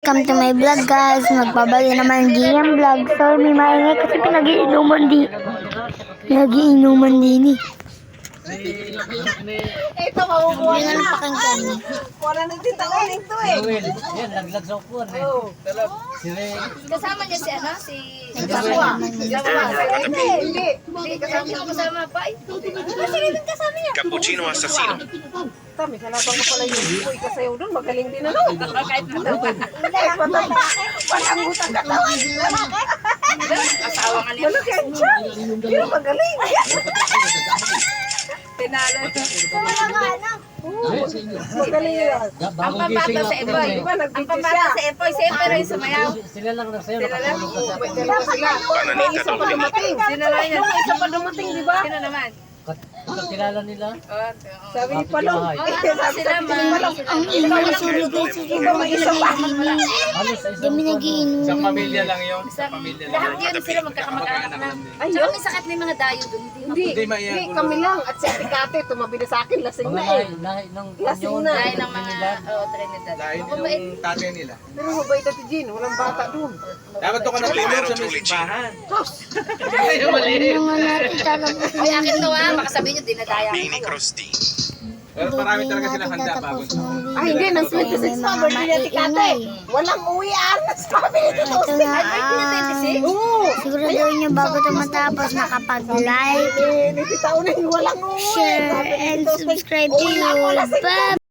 welcome to my vlog guys. Magbabalik naman GM vlog. So may maingay kasi pinag-iinuman din eh. Ito mabubuhay Hindi na napakinggan. Wala na din taon ito eh. Yan, naglag sa upuan eh. Kasama niya si ano? Si... Hindi, kasama niya. Kasama pa. Sige din kasama niya. Cappuccino assassino. Tami, kalabang ko pala yung buhay kasayaw doon. Magaling din ano. Kahit mataba. Kahit mataba. Walang utang katawan. Asawa nga niya. Malaki siya. Pero magaling. Tinalo. Magaling yan. Ang pambata sa Epoy. Diba, Ang nag-video pambata siya. sa Epoy. Si Epoy rin sumayaw. Sila lang nagsayaw, Sila lang. nakatulog ka sa May dalawa sila. May isa pa dumating. Sino lang yan? May isa pa dumating, di ba? Sino naman? kakilala nila. Sabi ni Palong. Oh, ano sila ma? Ang ingay sulit guys. Iba may isa pa. Halos sa Kami nag-iinuman. Sa pamilya lang yun. Sa pamilya lang. Lahat yun sila magkakamag-anak na. Ayun. Tsaka may sakit na yung mga dayo doon. Hindi, Hindi maiyak hindi ko kami lang. At si Ate Kate, tumabi na sa akin, lasing mga na eh. lahi ng Lasing Anyon, na. Dahil ng mga Trinidad. Dahil Mabait. yung tatay nila. Pero mabait Ate Jean, walang bata doon. Dapat to ka natulog sa may simbahan. Ayaw mali. Ano nga natin talaga. Ay, akin to ha. Baka sabihin nyo, dinadaya Bini ko. Crosti. Pero marami talaga silang handa bago. Ay, hindi, nang 26 pa, birthday ni Ate Kate. Walang uwian. Sabi ni Tito Ito Austin. na Oo. siguraduhin nyo bago ito matapos nakapag-like, Eh, ni Tita Uling, walang uwi. share, Sabi ni and Tito Austin, subscribe to "Uwi na ako, you. lasing na." Bye!